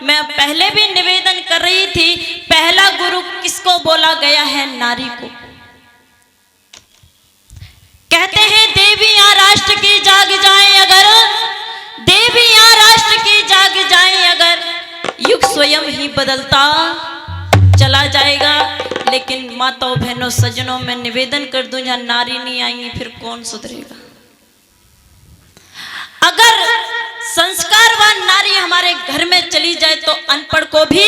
मैं पहले भी निवेदन कर रही थी, पहला गुरु किसको बोला गया है? नारी को। कहते हैं देवियां राष्ट्र की जाग जाएं अगर, देवियां राष्ट्र की जाग जाएं अगर, युग स्वयं ही बदलता चला जाएगा। लेकिन माताओं बहनों सज्जनों, मैं निवेदन कर दूं, जहां नारी नहीं आएंगी फिर कौन सुधरेगा? अगर संस्कारवान नारी हमारे घर में चली जाए तो अनपढ़ को भी,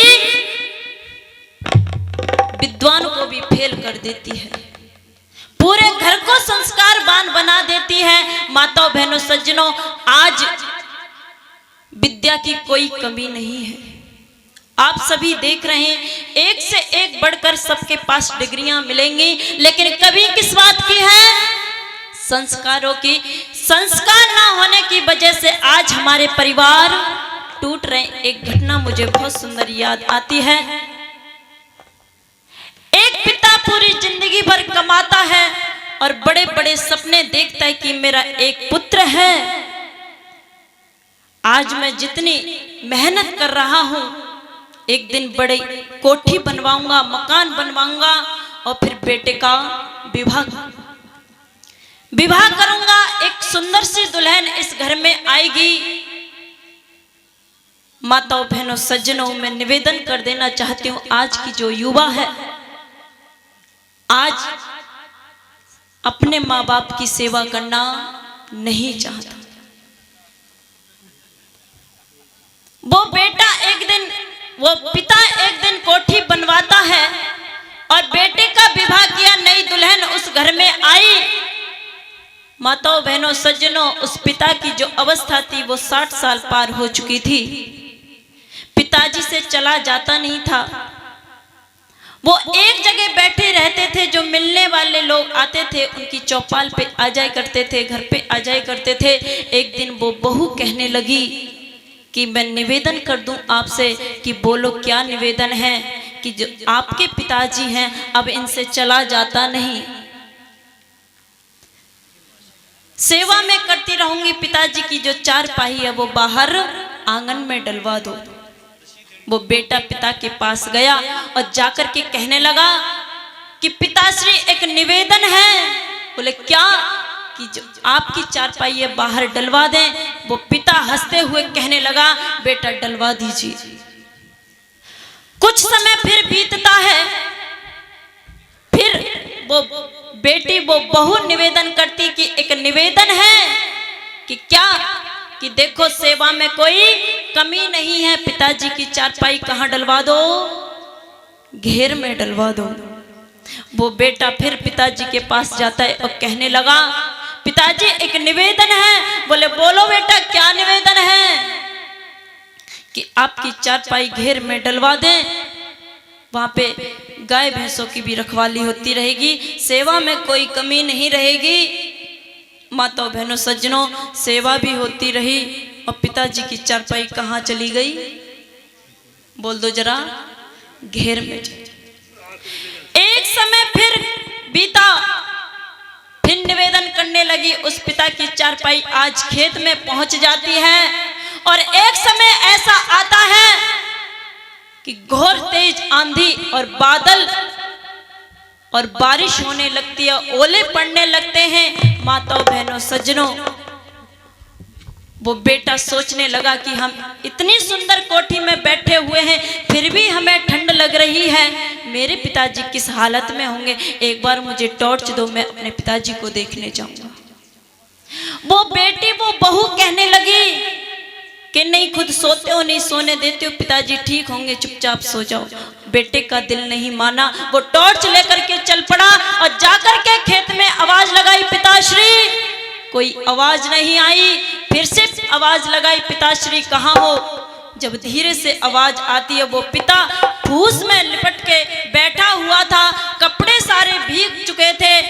विद्वान को भी फेल कर देती है, पूरे घर को संस्कारवान बना देती है। माताओं बहनों सज्जनों, आज विद्या की कोई कमी नहीं है। आप सभी देख रहे हैं, एक से एक बढ़कर सबके पास डिग्रियां मिलेंगी, लेकिन कभी किस बात की है? संस्कारों की। संस्कार ना होने की वजह से आज हमारे परिवार टूट रहे। एक घटना मुझे बहुत सुंदर याद आती है। एक पिता पूरी जिंदगी भर कमाता है और बड़े बड़े सपने देखता है कि मेरा एक पुत्र है, आज मैं जितनी मेहनत कर रहा हूं, एक दिन बड़ी कोठी बनवाऊंगा, मकान बनवाऊंगा और फिर बेटे का विवाह करूंगा, एक सुंदर सी दुल्हन इस घर में आएगी। माताओं बहनों सज्जनों, मैं निवेदन कर देना चाहती हूं, आज की जो युवा है, आज अपने माँ बाप की सेवा करना नहीं चाहता। वो बेटा एक दिन, वो पिता एक दिन कोठी बनवाता है और बेटे का विवाह किया, नई दुल्हन उस घर में आई। माताओं बहनों सज्जनों, उस पिता की जो अवस्था थी वो 60 साल पार हो चुकी थी। पिताजी से चला जाता नहीं था। वो एक जगह बैठे रहते थे, जो मिलने वाले लोग आते थे उनकी चौपाल पे आ जाया करते थे, घर पे आ जाया करते थे। एक दिन वो बहू कहने लगी कि मैं निवेदन कर दूं आपसे, कि बोलो क्या निवेदन है? कि जो आपके पिताजी हैं अब इनसे चला जाता नहीं, सेवा में करती रहूंगी, पिताजी की जो चारपाई है वो बाहर आंगन में डलवा दो। वो बेटा पिता के पास गया और जाकर के कहने लगा कि पिताश्री एक निवेदन है। बोले क्या? कि जो आपकी चारपाई है बाहर डलवा दें। वो पिता हंसते हुए कहने लगा, बेटा डलवा दीजिए। कुछ समय फिर बीतता है, फिर वो बेटी, वो बहू निवेदन करती कि एक निवेदन है कि क्या? कि देखो सेवा में कोई कमी नहीं है, पिताजी की चारपाई कहाँ डलवा दो? घेर में डलवा दो। वो बेटा फिर पिताजी के पास जाता है और कहने लगा, पिताजी एक निवेदन है। बोले बोलो बेटा क्या निवेदन है? कि आपकी चारपाई घेर में डलवा दें, वहां पे गाय भैंसों की भी रखवाली होती रहेगी, सेवा में कोई कमी नहीं रहेगी। माताओं बहनों सज्जनों, सेवा भी होती रही और पिताजी की चारपाई कहाँ चली गई? बोल दो जरा, घेर में। एक समय फिर बीता, फिर निवेदन करने लगी। उस पिता की चारपाई आज खेत में पहुंच जाती है और एक समय ऐसा आता है कि घोर तेज आंधी और बादल और बारिश होने लगती है, ओले पड़ने लगते हैं। माताओं बहनों सज्जनों, वो बेटा सोचने लगा कि हम इतनी सुंदर कोठी में बैठे हुए हैं, फिर भी हमें ठंड लग रही है, मेरे पिताजी किस हालत में होंगे? एक बार मुझे टॉर्च दो, मैं अपने पिताजी को देखने जाऊंगा। वो बेटी, वो बहू कहने लगी कि नहीं, खुद सोते हो, नहीं सोने देते हो, पिताजी ठीक होंगे, चुपचाप सो जाओ। बेटे का दिल नहीं माना, वो टॉर्च लेकर के चल पड़ा और जाकर के खेत में आवाज लगाई, पिताश्री। कोई आवाज नहीं आई। फिर से आवाज लगाई, पिताश्री कहाँ हो? जब धीरे से आवाज आती है, वो पिता फूस में लिपट के बैठा हुआ था, कपड़े सारे भीग चुके थे।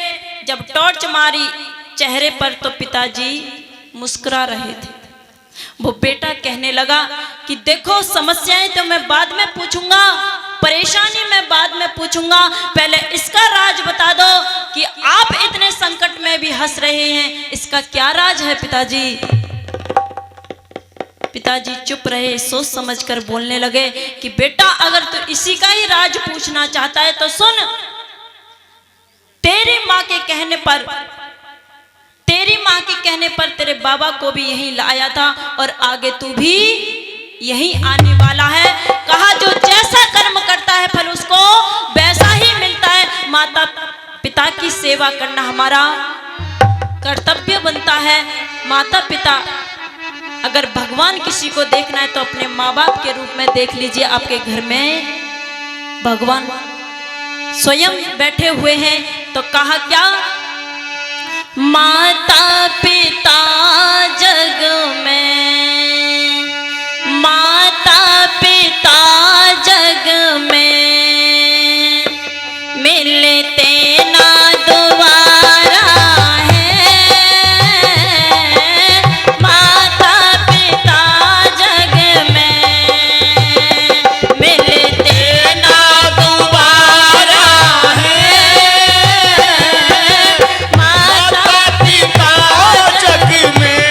जब टॉर्च मारी चेहरे पर तो पिताजी मुस्कुरा रहे थे। वो बेटा कहने लगा कि देखो, समस्याएं तो मैं बाद में पूछूंगा, परेशानी मैं बाद में पूछूंगा, पहले इसका राज बता दो कि आप इतने संकट में भी हंस रहे हैं, इसका क्या राज है पिताजी? पिताजी चुप रहे, सोच समझकर बोलने लगे कि बेटा अगर तू इसी का ही राज पूछना चाहता है तो सुन, तेरी माँ के कहने पर तेरे बाबा को भी यहीं लाया था और आगे तू भी यहीं आने वाला है। कहा जो जैसा कर्म करता है फल उसको वैसा ही मिलता है। माता पिता की सेवा करना हमारा कर्तव्य बनता है। माता पिता, अगर भगवान किसी को देखना है तो अपने माँ बाप के रूप में देख लीजिए। आपके घर में भगवान स्वयं बैठे हुए हैं। तो कहा क्या, माता पिता जग में, माता पिता जग में मिलते ना दोबारा है। माता पिता जग में मिलते ना दोबारा है। माता पिता जग में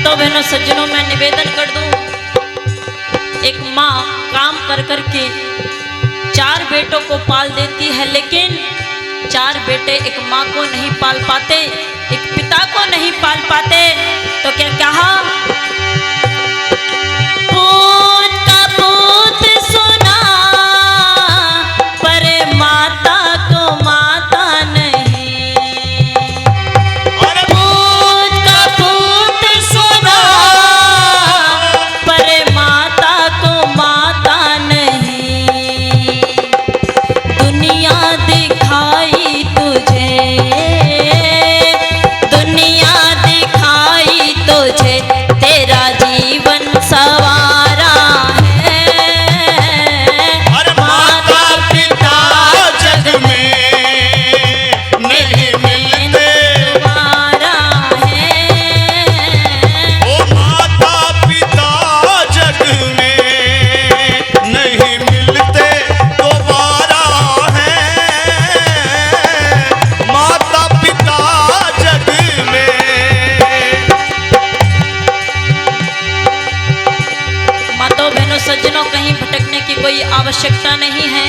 माताओं बहनों सज्जनों मैं निवेदन कर दूं, एक माँ काम कर कर के 4 बेटों को पाल देती है, लेकिन 4 बेटे एक माँ को नहीं पाल पाते, एक पिता को नहीं पाल पाते। तो क्या कहा, पूत का पूत सुना पर माता को माता नहीं, पूत का पूत सुना पर माता को माता नहीं, दुनिया दिखाई तुझे, दुनिया दिखाई तुझे, तेरा जीवन सवारा है, माता पिता जग में नहीं मिलते दोबारा है, ओ माता पिता जग में नहीं मिलते दोबारा है, माता पिता जग में। माताओं बहनों सज्जनों कहीं भटकने की कोई आवश्यकता नहीं है,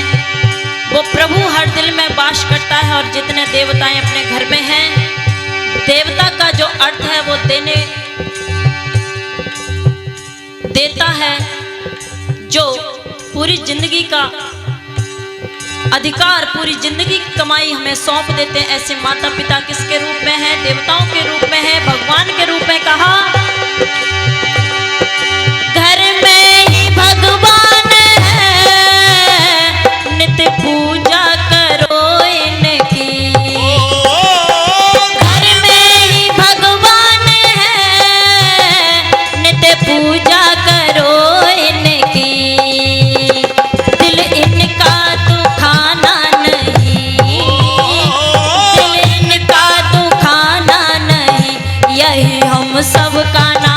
वो प्रभु हर दिल में वास करता है। और जितने देवताएं अपने घर में हैं, देवता का जो अर्थ है वो देता है, जो पूरी जिंदगी का अधिकार, पूरी जिंदगी की कमाई हमें सौंप देते हैं। ऐसे माता पिता किसके रूप में है, देवताओं के रूप में है, भगवान के रूप में। कहा घर में ही भगवान है, नित्य पूजा करो इनकी, घर में ही भगवान है, नित्य पूजा करो इनकी, दिल इनका दुखाना नहीं, दिल इनका दुखाना नहीं, यही हम सबका नाम